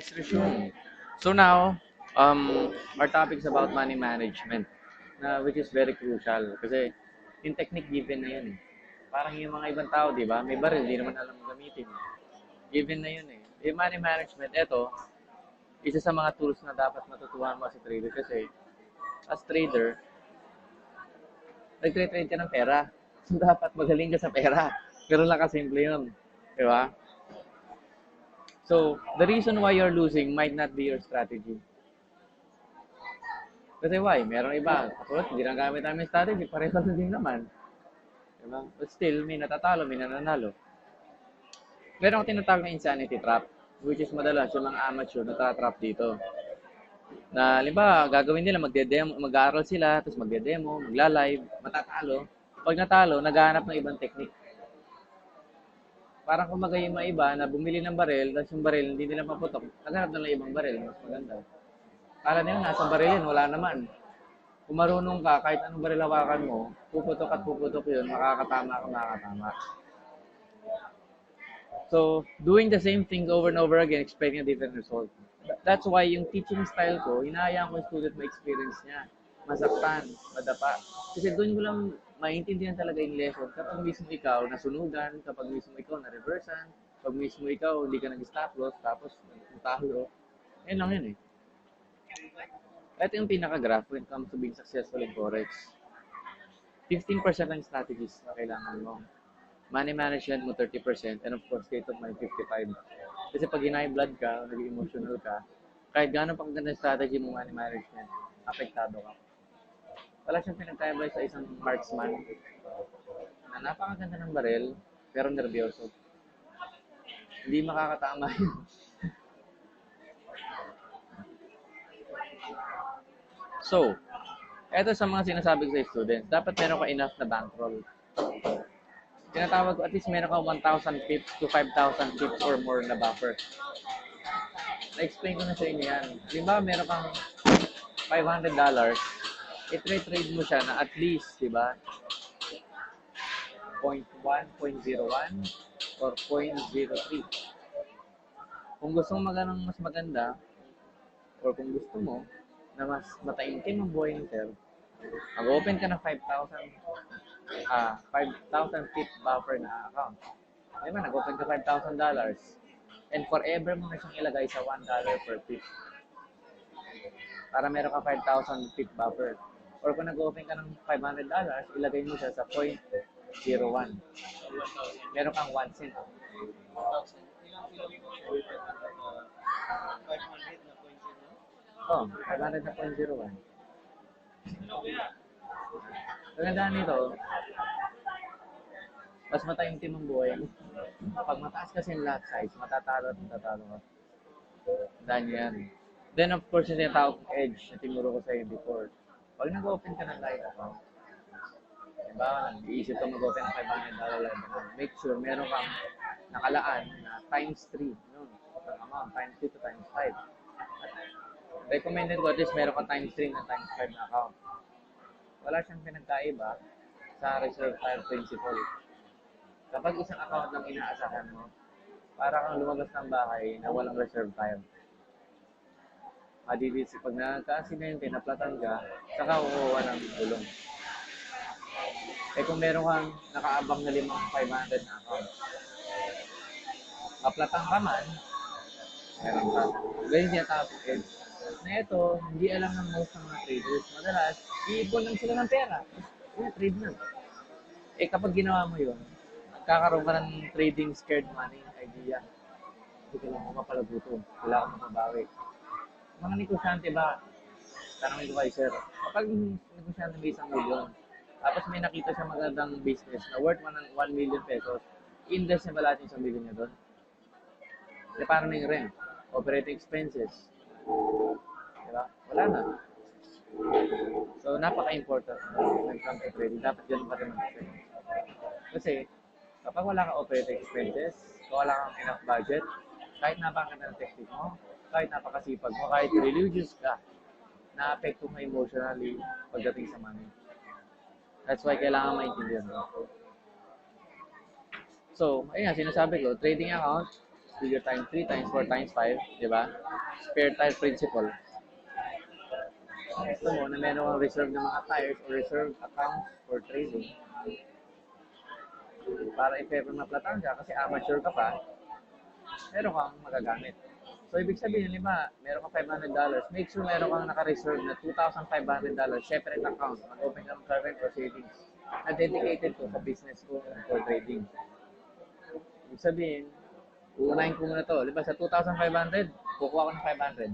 let's resume. So now, our topic is about money management, which is very crucial kasi yung technique given na yun eh. Parang yung mga ibang tao, di ba? May baril, di naman alam gamitin. Given na yun eh. Yung money management, eto, isa sa mga tools na dapat matutuhan mo sa trader kasi as trader, nagtre-trade ka ng pera. So dapat magaling ka sa pera. Ganun lang kasimple yun. Di ba? So, the reason why you're losing might not be your strategy. Kasi why? Meron iba. Katulad, hindi lang gamit namin strategy. Pareho na din naman. Diba? But still, may natatalo, may nananalo. Meron akong tinatawag na insanity trap, which is madalas yung mga amateur natatrap dito. Na, limba, gagawin nila, mag-aaral sila, tapos magde-demo, magla-live, matatalo. Pag natalo, naghahanap ng ibang technique. Parang kumbaga yung mga iba na bumili ng baril, tapos yung baril hindi nila maputok, naghanap na lang ibang baril, mas maganda. Kala nila nasa baril yun, wala naman. Kung marunong ka, kahit anong baril hawakan mo, puputok at puputok yun, makakatama. So, doing the same thing over and over again, expecting a different result. That's why yung teaching style ko, hinahayaan ko yung student ma-experience niya. Masaktan, madapa. Kasi doon ko lang maintindihan talaga yung lesson kapag mismo ikaw nasunugan, kapag mismo ikaw na-reversan, kapag mismo ikaw hindi ka nag-stop loss, tapos nagtalo. Yan lang yun eh. Ito yung pinaka-graph when it comes to being successful in Forex. 15% ng strategies na kailangan mo. Money management mo 30% and of course state of mind 55%. Kasi pag hinay blood ka, naging emotional ka, kahit gano'n pang ganda strategy mo money management, apektado ka. Wala siyang pinagkaiba sa isang marksman na napakaganda ng baril pero nervyoso. Hindi makakatama yun. So, eto sa mga sinasabi ko sa students, dapat meron ka enough na bankroll. Tinatawag ko, at least meron ka 1,000 pips to 5,000 pips or more na buffer. Na-explain ko na sa inyo yan. Di ba, meron kang $500, i-trade mo siya na at least, di ba, 0.1, 0.01, or 0.03. Kung gusto mo mas maganda, or kung gusto mo, na mas mataimtim ang buhay ng sir, mag-open ka ng 5,000 pip buffer na account. Diba, nag-open ka $5,000 and forever mo na siyang ilagay sa $1 per pip. Para meron ka 5,000 pip buffer. Or kung nag-open ka ng $500, ilagay mo siya sa 0.01. Meron kang 1 cent. Oh, 500 na 0.01. Kagandaan nito, mas mataimtim ang buhay mo. Pag mataas kasi yung lot size, matatalo ka. Dahil yan. Then of course, yung tinatawag kong edge na tinuro ko sa'yo before. Pag nag-open ka ng live account, diba, nag-iisip ka mag-open ng $500 live account, make sure meron kang nakalaan na times 3, no? Amount, times 2 to times 5. At recommended ko at least meron kang times 3 na times 5 na account. Wala siyang pinagkaiba sa reserve file principle. Kapag isang account lang inaasahan mo, para kang lumabas ng bahay na walang reserve file. Madidisi pag nagka-aksidente, naplatan ka, saka kukuha ng tulong. Eh kung meron kang nakaabang na 500 na account, maplatan ka man, meron ka. Ganyan siya topic edge. Na ito, hindi alam ng most ng mga traders. Madalas, iipon lang sila ng pera. Trade na. Eh kapag ginawa mo yun, kakaroon ka ng trading scared money idea. Hindi ka lang mapalagutom. Kailangan mo mabawi. Mga negosyante ba, tanongin ko kayo sir, kapag negosyante may 1 million, tapos may nakita siya magandang business na worth 1 million pesos, invest niya ba lahat yung 1 million niya doon? Kasi paano na yung rent? Operating expenses. Diba? Wala na. So, napaka-important when it comes to trading. Dapat ganun pa rin mag-trade. Kasi, kapag wala kang operating expenses, kung wala kang enough budget, kahit napakaganda ng technique mo, kahit napakasipag mo, kahit religious ka, na-apekto mo emotionally pagdating sa money. That's why kailangan maintindihan mo. So, ayun nga, sinasabi ko, trading account, figure times 3 times 4 times 5, di ba? Spare tire principle. Gusto mo na meron kang reserve ng mga tires or reserve accounts for trading para if ever maplatan ka kasi amateur ka pa, meron kang magagamit. So, ibig sabihin, lima, meron kang $500, make sure meron kang naka-reserve na $2,500 separate account. Mag-open ka ng current or savings na dedicated ko sa business ko for trading. Ibig sabihin, uunahin ko muna to. Diba, sa 2,500, kukuha ko ng 500.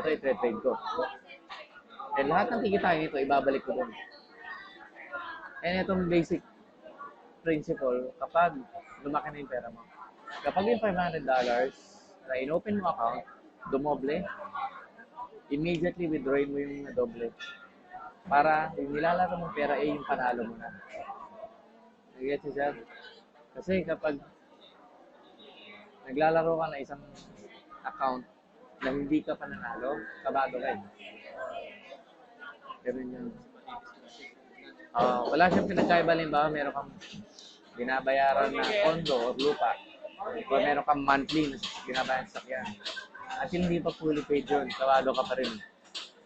Ito i-trade ko. And lahat ng kikitain nito, ibabalik ko dun. And itong basic principle, kapag lumaki na yung pera mo, kapag yung $500 na in-open mo account, dumoble, immediately withdrawin mo yung doble. Para yung nilalaro mong pera ay yung panalo mo na. Nag-get you, sir? Kasi kapag naglalaro ka na isang account na hindi ka pananalo, kabado ka eh. Ganun yun. Wala siyang pinagkaiba, halimbawa meron kang binabayaran na condo o lupa. O meron kang monthly na binabayaran sa sakyan. At hindi pa fully paid yun, kabado ka pa rin.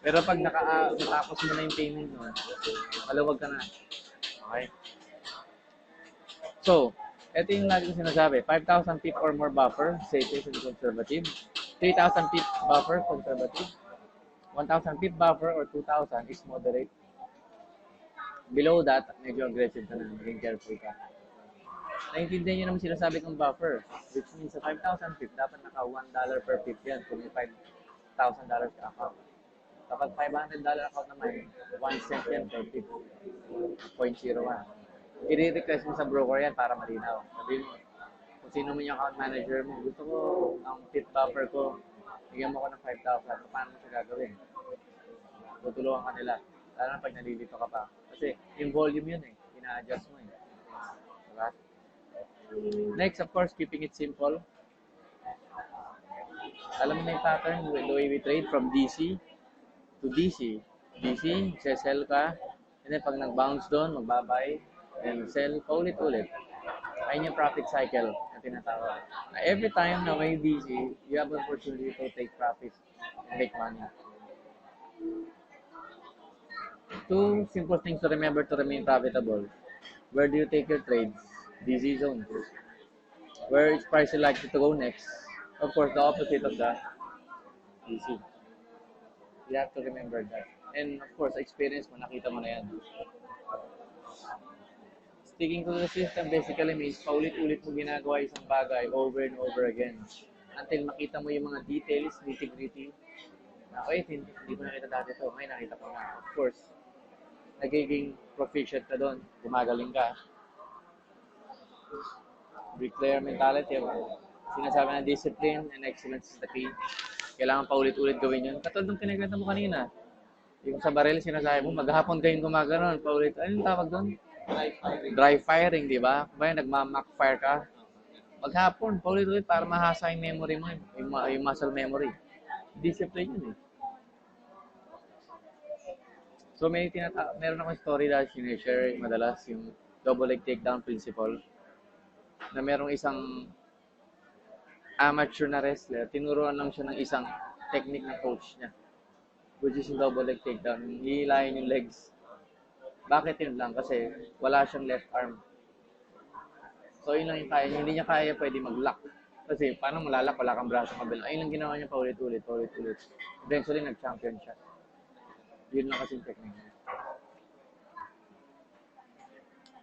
Pero pag natapos mo na yung payment nun, maluwag ka na. Okay? So, ito yung lagi ko sinasabi. 5,000 pip or more buffer, safe and conservative. 3,000 pip buffer, conservative. 1,000 pip buffer or 2,000 is moderate. Below that, medyo aggressive ka na. Maging careful ka. Naintindihan nyo naman sinasabi kong buffer, which means sa 5,000 pip, dapat naka $1 per pip yan kung may $5,000 ka account. Kapag $500 account naman, 1 cent yan per pip. 0.01. I-request mo sa broker yan para malinaw. Sabihin mo, kung sino mo yung account manager mo, gusto ko ang pip buffer ko, bigyan mo ko ng 5,000. Paano mo siya gagawin? Tutulungan ka nila. Lalo na pag nalilito ka pa. Kasi yung volume yun eh. Ina-adjust mo eh. Diba? Next, of course, keeping it simple. Alam mo na yung pattern, the way we trade from DC to DC. DC, sell ka. And then pag nag-bounce doon, magbabay. And sell, paulit-ulit. Ayun yung profit cycle na tinatawag. Every time na may DC, you have an opportunity to take profit and make money. Two simple things to remember to remain profitable. Where do you take your trades? DC zone. Where is price likely to go next? Of course, the opposite of that. DC. You have to remember that. And of course, experience mo, nakita mo na yan. Sticking to the system basically means paulit-ulit mo ginagawa isang bagay over and over again until makita mo yung mga details, nitty-gritty. Okay, hindi ko nakita dati ito. Ngayon nakita ko na. Of course, nagiging proficient ka doon. Gumagaling ka. Bricklayer mentality. Sinasabi na discipline and excellence is the key. Kailangan paulit-ulit gawin yun. Katulad ng pinagkita mo kanina. Yung sa baril, sinasabi mo, maghapon kayong gumagano'n. Paulit. Anong tawag doon? Dry firing, di ba? Kaya nagma-mock-fire ka. Maghapon, paulit-ulit para mahasa yung memory mo, yung muscle memory. Discipline yun eh. So meron akong story dahil sinishare madalas yung double leg takedown principle na merong isang amateur na wrestler, tinuruan lang siya ng isang technique na coach niya, which is yung double leg takedown. Hihilahin yung legs. Bakit yun lang? Kasi wala siyang left arm. So yun lang yung kaya niya. Hindi niya kaya pwede mag-lock. Kasi paano malalak? Wala kang braso kabila. Ayun lang ginawa niya paulit-ulit. Eventually nag-champion siya. Yun lang kasi yung technique niya.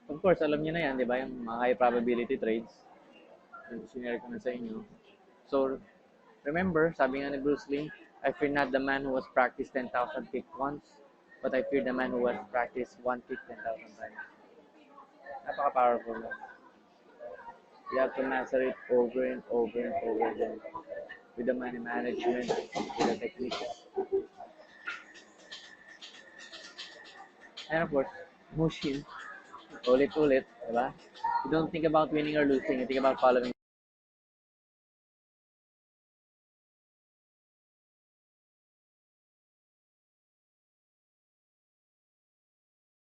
Of course, alam niyo na yan, di ba? Yung mga high probability trades. Yung sinare ko na sa inyo. So, remember, sabi nga ni Bruce Lee, I fear not the man who has practiced 10,000 kick once, but I fear the man who has practiced one kick 10,000 times. Napaka-powerful na. You have to master it over and over and over again. With the money management, with the techniques. And of course, Mushin. Ulit-ulit, diba? You don't think about winning or losing, you think about following